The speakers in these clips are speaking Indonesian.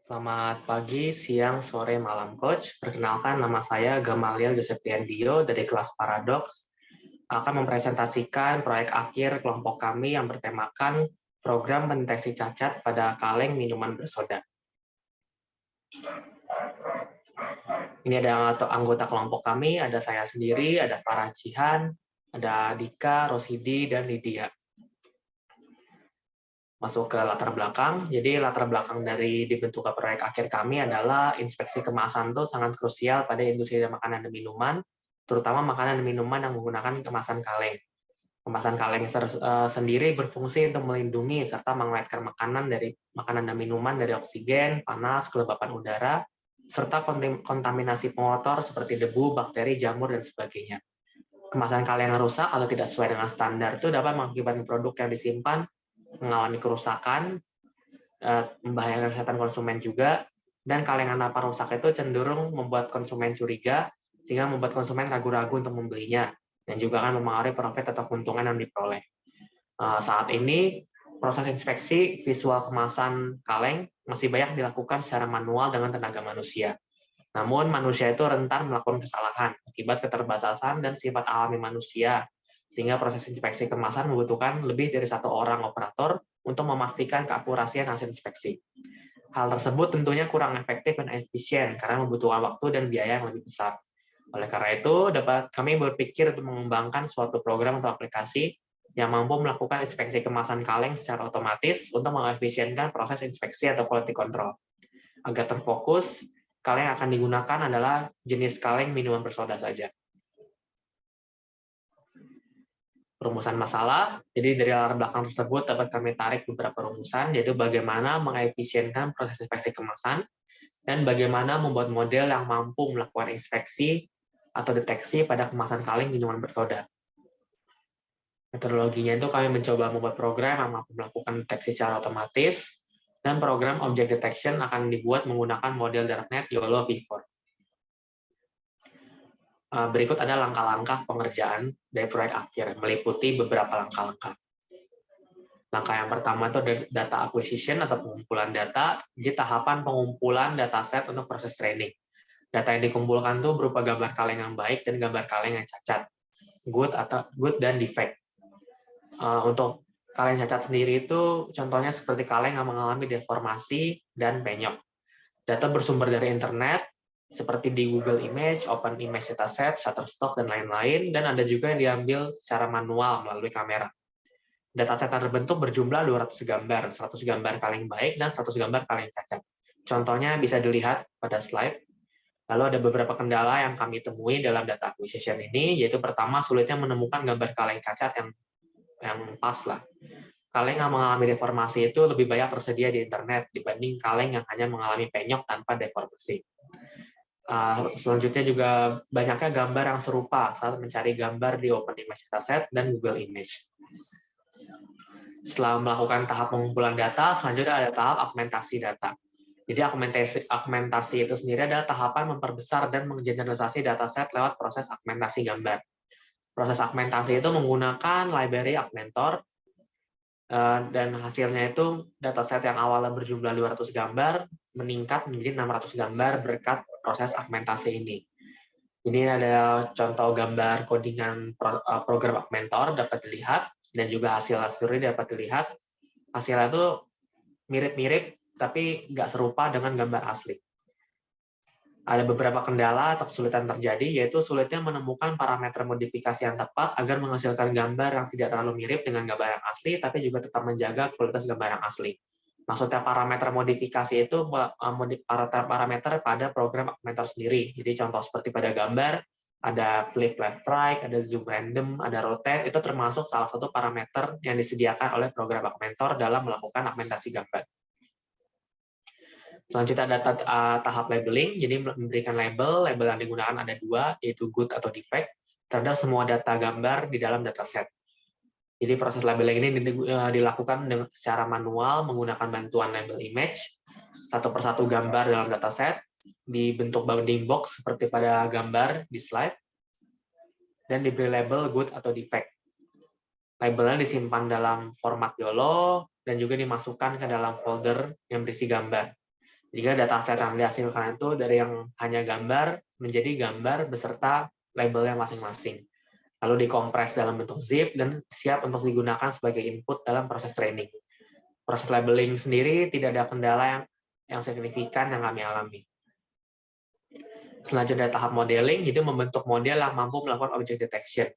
Selamat pagi, siang, sore, malam, Coach. Perkenalkan, nama saya Gamaliel Josepian Dio dari kelas Paradox. Akan mempresentasikan proyek akhir kelompok kami yang bertemakan program pendeteksi cacat pada kaleng minuman bersoda. Ini ada anggota kelompok kami, ada saya sendiri, ada Farah Jihan, ada Dika, Rosidi, dan Lydia. Masuk ke latar belakang. Jadi latar belakang dari dibentuknya proyek akhir kami adalah inspeksi kemasan itu sangat krusial pada industri makanan dan minuman, terutama makanan dan minuman yang menggunakan kemasan kaleng. Kemasan kaleng sendiri berfungsi untuk melindungi serta mengawetkan makanan dan minuman dari oksigen, panas, kelembapan udara, serta kontaminasi pengotor seperti debu, bakteri, jamur, dan sebagainya. Kemasan kaleng yang rusak atau tidak sesuai dengan standar itu dapat mengakibatkan produk yang disimpan mengalami kerusakan, membahayakan kesehatan konsumen juga, dan kalengan napar rusak itu cenderung membuat konsumen curiga, sehingga membuat konsumen ragu-ragu untuk membelinya, dan juga akan mempengaruhi profit atau keuntungan yang diperoleh. Saat ini, proses inspeksi visual kemasan kaleng masih banyak dilakukan secara manual dengan tenaga manusia. Namun, manusia itu rentan melakukan kesalahan akibat keterbatasan dan sifat alami manusia, sehingga proses inspeksi kemasan membutuhkan lebih dari satu orang operator untuk memastikan keakurasian hasil inspeksi. Hal tersebut tentunya kurang efektif dan efisien karena membutuhkan waktu dan biaya yang lebih besar. Oleh karena itu, kami berpikir untuk mengembangkan suatu program atau aplikasi yang mampu melakukan inspeksi kemasan kaleng secara otomatis untuk mengefisienkan proses inspeksi atau quality control. Agar terfokus, kaleng yang akan digunakan adalah jenis kaleng minuman bersoda saja. Rumusan masalah, jadi dari latar belakang tersebut dapat kami tarik beberapa rumusan, yaitu bagaimana mengefisienkan proses inspeksi kemasan, dan bagaimana membuat model yang mampu melakukan inspeksi atau deteksi pada kemasan kaleng minuman bersoda. Metodologinya itu kami mencoba membuat program yang mampu melakukan deteksi secara otomatis, dan program object detection akan dibuat menggunakan model darknet YOLO V4. Berikut ada langkah-langkah pengerjaan dari proyek akhir, meliputi beberapa langkah-langkah. Langkah yang pertama itu ada data acquisition atau pengumpulan data, jadi tahapan pengumpulan dataset untuk proses training. Data yang dikumpulkan itu berupa gambar kaleng yang baik dan gambar kaleng yang cacat, good dan defect. Untuk kaleng cacat sendiri itu contohnya seperti kaleng yang mengalami deformasi dan penyok. Data bersumber dari internet, seperti di Google Image, Open Image Dataset, Shutterstock, dan lain-lain, dan ada juga yang diambil secara manual melalui kamera. Dataset yang terbentuk berjumlah 200 gambar, 100 gambar kaleng baik, dan 100 gambar kaleng cacat. Contohnya bisa dilihat pada slide. Lalu ada beberapa kendala yang kami temui dalam data acquisition ini, yaitu pertama, sulitnya menemukan gambar kaleng cacat yang pas lah. Kaleng yang mengalami deformasi itu lebih banyak tersedia di internet dibanding kaleng yang hanya mengalami penyok tanpa deformasi. Selanjutnya juga banyaknya gambar yang serupa saat mencari gambar di Open Image Dataset dan Google Image. Setelah melakukan tahap pengumpulan data, selanjutnya ada tahap augmentasi data. Jadi augmentasi itu sendiri adalah tahapan memperbesar dan menggeneralisasi dataset lewat proses augmentasi gambar. Proses augmentasi itu menggunakan library Augmentor, dan hasilnya itu dataset yang awalnya berjumlah 200 gambar meningkat menjadi 600 gambar berkat proses augmentasi ini. Ini ada contoh gambar codingan program Augmentor dapat dilihat, dan juga hasil ini dapat dilihat. Hasilnya itu mirip-mirip, tapi nggak serupa dengan gambar asli. Ada beberapa kendala atau kesulitan terjadi, yaitu sulitnya menemukan parameter modifikasi yang tepat agar menghasilkan gambar yang tidak terlalu mirip dengan gambar yang asli, tapi juga tetap menjaga kualitas gambar yang asli. Maksudnya parameter modifikasi itu parameter pada program Augmentor sendiri. Jadi contoh seperti pada gambar, ada flip left right, ada zoom random, ada rotate, itu termasuk salah satu parameter yang disediakan oleh program Augmentor dalam melakukan augmentasi gambar. Selanjutnya ada tahap labeling, jadi memberikan label yang digunakan ada dua, yaitu good atau defect, terhadap semua data gambar di dalam dataset. Jadi proses labeling ini dilakukan secara manual menggunakan bantuan label image, satu persatu gambar dalam dataset, dibentuk bounding box seperti pada gambar di slide, dan diberi label good atau defect. Labelnya disimpan dalam format YOLO, dan juga dimasukkan ke dalam folder yang berisi gambar. Jika dataset yang dihasilkan itu dari yang hanya gambar menjadi gambar beserta labelnya masing-masing. Lalu dikompres dalam bentuk zip dan siap untuk digunakan sebagai input dalam proses training. Proses labeling sendiri tidak ada kendala yang signifikan yang kami alami. Selanjutnya tahap modeling, itu membentuk model yang mampu melakukan object detection.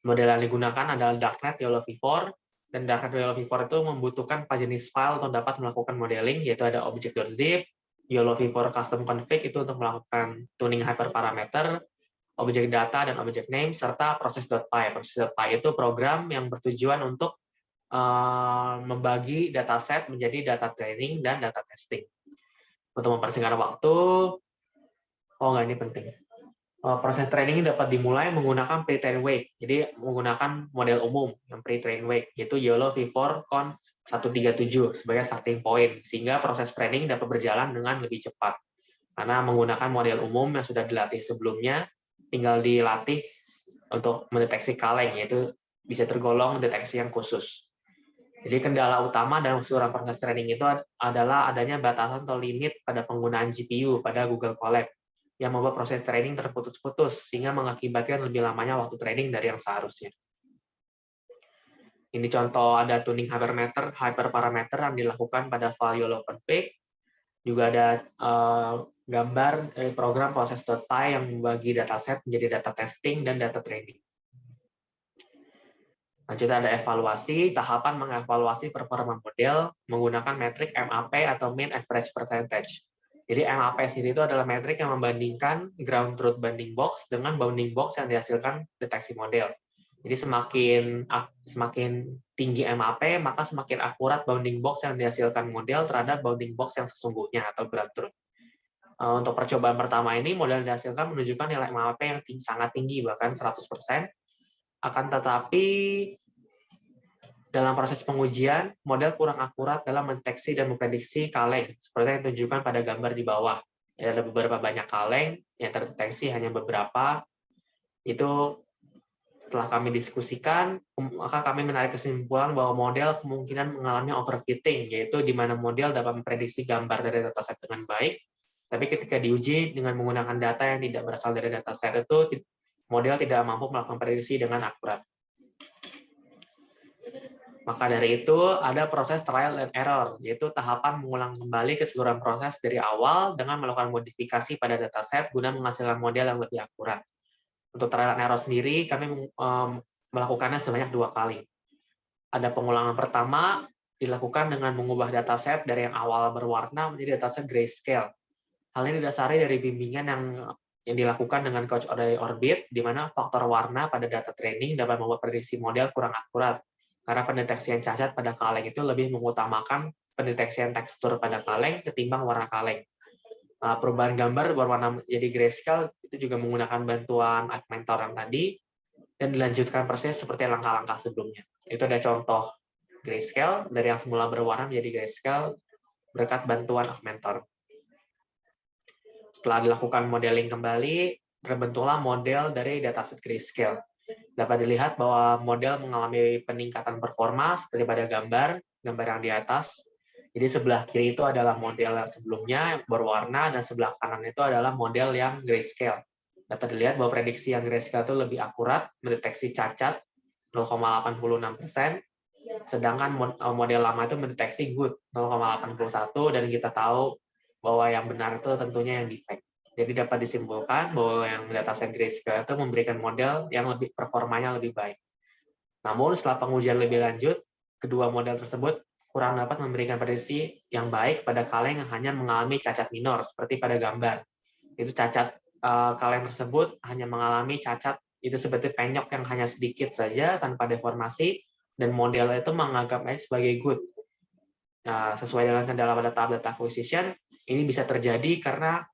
Model yang digunakan adalah Darknet YOLO-v4, dan Darknet YOLO-v4 itu membutuhkan 4 jenis file untuk dapat melakukan modeling, yaitu ada object.zip, YOLO-v4 custom config itu untuk melakukan tuning hyperparameter, object data dan object name, serta process.py. Process.py itu program yang bertujuan untuk membagi dataset menjadi data training dan data testing. Untuk mempersingkat waktu, ini penting. Proses training dapat dimulai menggunakan pre-train wake. Jadi menggunakan model umum yang pre-train wake, yaitu YOLO v4 conf 137 sebagai starting point, sehingga proses training dapat berjalan dengan lebih cepat. Karena menggunakan model umum yang sudah dilatih sebelumnya, tinggal dilatih untuk mendeteksi kaleng, yaitu bisa tergolong deteksi yang khusus. Jadi kendala utama dalam keseluruhan proses training itu adalah adanya batasan atau limit pada penggunaan GPU pada Google Colab yang membuat proses training terputus-putus sehingga mengakibatkan lebih lamanya waktu training dari yang seharusnya. Ini contoh ada tuning hyperparameter yang dilakukan pada file YOLO config. Juga ada gambar dari program process.py yang membagi dataset menjadi data testing dan data training. Lanjut ada evaluasi, tahapan mengevaluasi performa model menggunakan metrik MAP atau Mean Average Percentage. Jadi MAP sendiri itu adalah metrik yang membandingkan ground truth bounding box dengan bounding box yang dihasilkan deteksi model. Jadi semakin tinggi MAP, maka semakin akurat bounding box yang dihasilkan model terhadap bounding box yang sesungguhnya atau ground truth. Untuk percobaan pertama ini, model yang dihasilkan menunjukkan nilai MAP yang sangat tinggi, bahkan 100%. Akan tetapi, dalam proses pengujian, model kurang akurat dalam mendeteksi dan memprediksi kaleng, seperti yang ditunjukkan pada gambar di bawah. Ada beberapa banyak kaleng, yang terdeteksi hanya beberapa. Itu setelah kami diskusikan, maka kami menarik kesimpulan bahwa model kemungkinan mengalami overfitting, yaitu di mana model dapat memprediksi gambar dari dataset dengan baik, tapi ketika diuji dengan menggunakan data yang tidak berasal dari dataset itu, model tidak mampu melakukan prediksi dengan akurat. Maka dari itu, ada proses trial and error, yaitu tahapan mengulang kembali keseluruhan proses dari awal dengan melakukan modifikasi pada dataset guna menghasilkan model yang lebih akurat. Untuk trial and error sendiri, kami melakukannya sebanyak 2 kali. Ada pengulangan pertama, dilakukan dengan mengubah dataset dari yang awal berwarna menjadi dataset grayscale. Hal ini didasari dari bimbingan yang dilakukan dengan Coach dari Orbit, di mana faktor warna pada data training dapat membuat prediksi model kurang akurat, karena pendeteksian cacat pada kaleng itu lebih mengutamakan pendeteksian tekstur pada kaleng ketimbang warna kaleng. Perubahan gambar berwarna menjadi grayscale itu juga menggunakan bantuan augmentor yang tadi, dan dilanjutkan persis seperti langkah-langkah sebelumnya. Itu ada contoh grayscale, dari yang semula berwarna menjadi grayscale berkat bantuan augmentor. Setelah dilakukan modeling kembali, terbentuklah model dari dataset grayscale. Dapat dilihat bahwa model mengalami peningkatan performa seperti pada gambar yang di atas. Jadi sebelah kiri itu adalah model yang sebelumnya yang berwarna, dan sebelah kanan itu adalah model yang grayscale. Dapat dilihat bahwa prediksi yang grayscale itu lebih akurat, mendeteksi cacat 0,86%, sedangkan model lama itu mendeteksi good 0,81%, dan kita tahu bahwa yang benar itu tentunya yang defect. Jadi dapat disimpulkan bahwa yang dataset grayscale itu memberikan model yang performanya lebih baik. Namun setelah pengujian lebih lanjut, kedua model tersebut kurang dapat memberikan prediksi yang baik pada kaleng yang hanya mengalami cacat minor, seperti pada gambar. Itu cacat kaleng tersebut hanya mengalami cacat itu seperti penyok yang hanya sedikit saja tanpa deformasi, dan model itu menganggapnya sebagai good. Nah, sesuai dengan kendala pada tahap data acquisition, ini bisa terjadi karena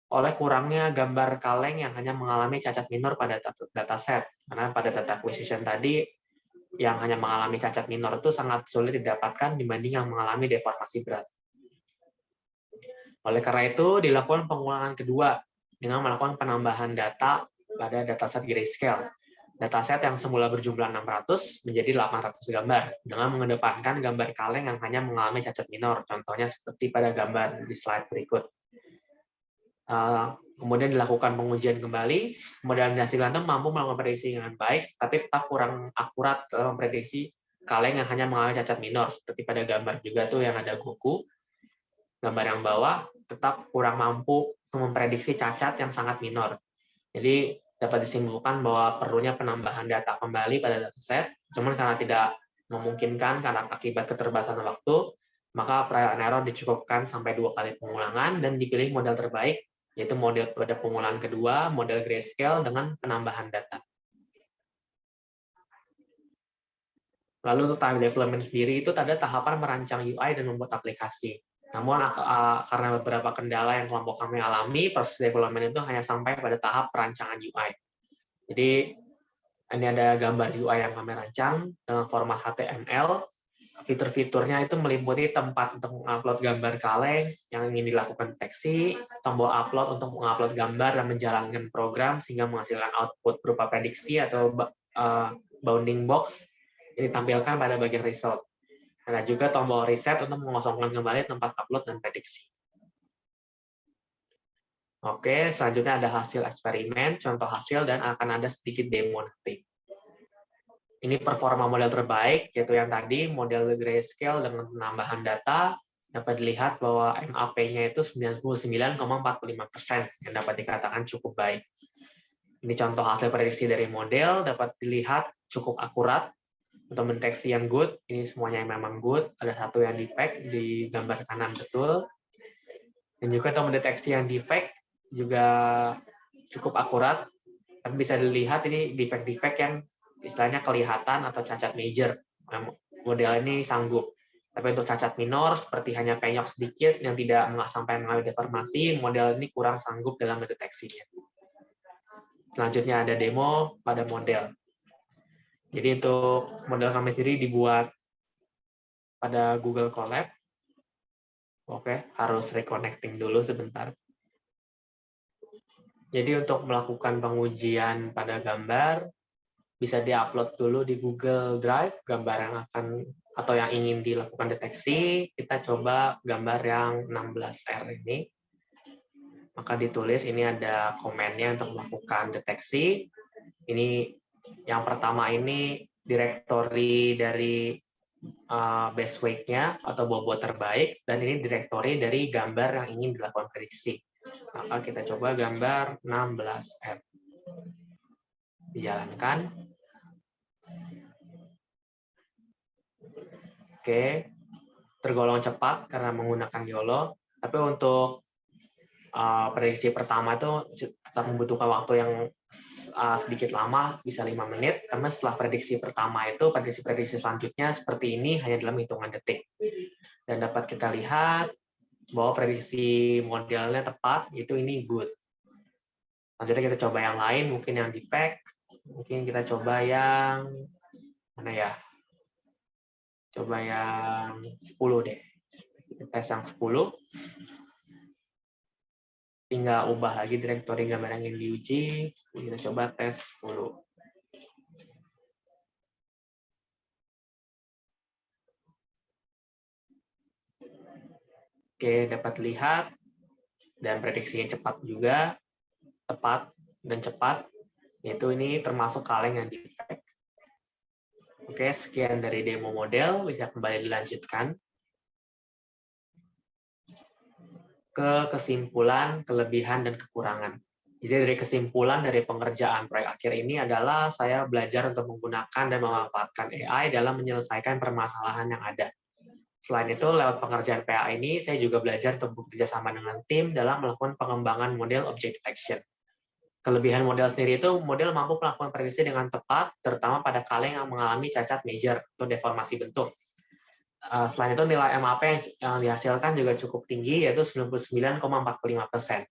oleh kurangnya gambar kaleng yang hanya mengalami cacat minor pada dataset. Karena pada data acquisition tadi, yang hanya mengalami cacat minor itu sangat sulit didapatkan dibanding yang mengalami deformasi berat. Oleh karena itu, dilakukan pengulangan kedua dengan melakukan penambahan data pada dataset grayscale. Dataset yang semula berjumlah 600 menjadi 800 gambar, dengan mengedepankan gambar kaleng yang hanya mengalami cacat minor, contohnya seperti pada gambar di slide berikut. Kemudian dilakukan pengujian kembali, model hasil itu mampu melakukan prediksi dengan baik, tapi tetap kurang akurat dalam memprediksi kaleng yang hanya mengalami cacat minor, seperti pada gambar juga tuh yang ada Goku, gambar yang bawah, tetap kurang mampu memprediksi cacat yang sangat minor. Jadi dapat disimpulkan bahwa perlunya penambahan data kembali pada dataset, cuman karena tidak memungkinkan karena akibat keterbatasan waktu, maka trial and error dicukupkan sampai 2 kali pengulangan dan dipilih model terbaik, yaitu model pada pengulangan kedua, model grayscale dengan penambahan data. Lalu untuk time development sendiri itu ada tahapan merancang UI dan membuat aplikasi. Namun karena beberapa kendala yang kelompok kami alami, proses development itu hanya sampai pada tahap perancangan UI. Jadi ini ada gambar UI yang kami rancang dengan format HTML. Fitur-fiturnya itu meliputi tempat untuk mengupload gambar kaleng yang ingin dilakukan deteksi, tombol upload untuk mengupload gambar dan menjalankan program sehingga menghasilkan output berupa prediksi atau bounding box yang ditampilkan pada bagian result. Ada juga tombol reset untuk mengosongkan kembali tempat upload dan prediksi. Oke, selanjutnya ada hasil eksperimen, contoh hasil, dan akan ada sedikit demo nanti. Ini performa model terbaik, yaitu yang tadi, model grayscale dengan penambahan data, dapat dilihat bahwa MAP-nya itu 99,45%, yang dapat dikatakan cukup baik. Ini contoh hasil prediksi dari model, dapat dilihat cukup akurat. Untuk mendeteksi yang good, ini semuanya yang memang good, ada satu yang defect di gambar kanan betul. Dan juga untuk mendeteksi yang defect juga cukup akurat, tapi bisa dilihat ini defect-defect yang istilahnya kelihatan atau cacat major. Model ini sanggup. Tapi untuk cacat minor, seperti hanya penyok sedikit yang tidak sampai mengalami deformasi, model ini kurang sanggup dalam mendeteksinya. Selanjutnya ada demo pada model. Jadi untuk model kami sendiri dibuat pada Google Colab. Oke, harus reconnecting dulu sebentar. Jadi untuk melakukan pengujian pada gambar, bisa diupload dulu di Google Drive gambar yang akan atau yang ingin dilakukan deteksi. Kita coba gambar yang 16R ini. Maka ditulis ini ada komennya untuk melakukan deteksi. Ini yang pertama ini direktori dari best weight-nya atau bobot terbaik, dan ini direktori dari gambar yang ingin dilakukan prediksi. Maka kita coba gambar 16R. Dijalankan. Oke, tergolong cepat karena menggunakan YOLO, tapi untuk prediksi pertama itu tetap membutuhkan waktu yang sedikit lama, bisa 5 menit, karena setelah prediksi pertama itu, prediksi-prediksi selanjutnya seperti ini hanya dalam hitungan detik. Dan dapat kita lihat bahwa prediksi modelnya tepat, itu ini good. Selanjutnya kita coba yang lain, mungkin yang defect, mungkin kita coba yang, mana ya? Coba yang 10 deh. Kita tes yang 10. Tinggal ubah lagi direktori gambar yang ingin diuji. Kita coba tes 10. Oke, dapat lihat. Dan prediksinya cepat juga. Tepat dan cepat. Yaitu ini termasuk kaleng yang defect. Oke, sekian dari demo model. Bisa kembali dilanjutkan. Ke kesimpulan, kelebihan, dan kekurangan. Jadi dari kesimpulan dari pengerjaan proyek akhir ini adalah saya belajar untuk menggunakan dan memanfaatkan AI dalam menyelesaikan permasalahan yang ada. Selain itu, lewat pengerjaan PA ini, saya juga belajar untuk bekerja sama dengan tim dalam melakukan pengembangan model object detection. Kelebihan model sendiri itu, model mampu melakukan prediksi dengan tepat, terutama pada kaleng yang mengalami cacat major atau deformasi bentuk. Selain itu, nilai MAP yang dihasilkan juga cukup tinggi, yaitu 99,45%.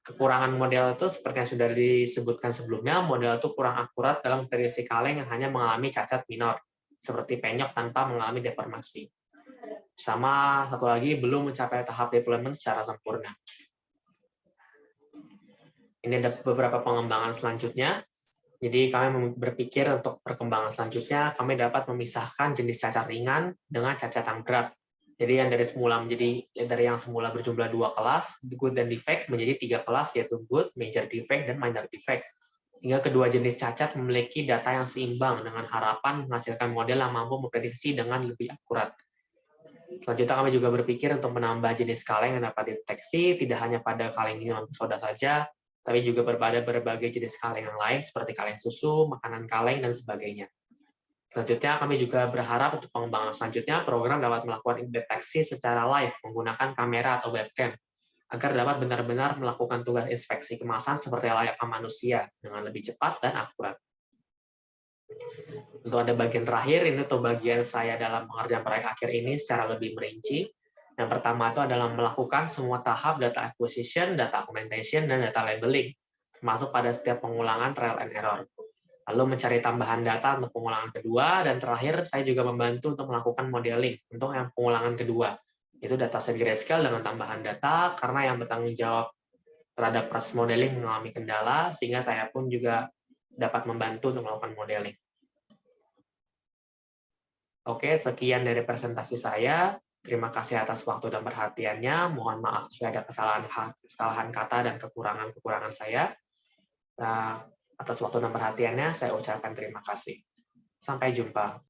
Kekurangan model itu, seperti yang sudah disebutkan sebelumnya, model itu kurang akurat dalam prediksi kaleng yang hanya mengalami cacat minor, seperti penyok tanpa mengalami deformasi. Sama satu lagi, belum mencapai tahap development secara sempurna. Ini ada beberapa pengembangan selanjutnya. Jadi kami berpikir untuk perkembangan selanjutnya, kami dapat memisahkan jenis cacat ringan dengan cacat yang berat. Jadi dari yang semula berjumlah 2 kelas, good dan defect, menjadi 3 kelas, yaitu good, major defect, dan minor defect. Sehingga kedua jenis cacat memiliki data yang seimbang dengan harapan menghasilkan model yang mampu memprediksi dengan lebih akurat. Selanjutnya kami juga berpikir untuk menambah jenis kaleng yang dapat dideteksi, tidak hanya pada kaleng minuman soda saja, tapi juga pada berbagai jenis kaleng yang lain seperti kaleng susu, makanan kaleng, dan sebagainya. Selanjutnya, kami juga berharap untuk pengembangan selanjutnya, program dapat melakukan deteksi secara live menggunakan kamera atau webcam, agar dapat benar-benar melakukan tugas inspeksi kemasan seperti layaknya manusia, dengan lebih cepat dan akurat. Untuk ada bagian terakhir, ini tuh bagian saya dalam pengerjaan proyek akhir ini secara lebih merinci. Yang pertama itu adalah melakukan semua tahap data acquisition, data augmentation, dan data labeling, termasuk pada setiap pengulangan trial and error. Lalu mencari tambahan data untuk pengulangan kedua, dan terakhir saya juga membantu untuk melakukan modeling untuk yang pengulangan kedua. Itu dataset grayscale dengan tambahan data, karena yang bertanggung jawab terhadap proses modeling mengalami kendala, sehingga saya pun juga dapat membantu untuk melakukan modeling. Oke, sekian dari presentasi saya. Terima kasih atas waktu dan perhatiannya. Mohon maaf jika ada kesalahan kata dan kekurangan-kekurangan saya. Nah, atas waktu dan perhatiannya, saya ucapkan terima kasih. Sampai jumpa.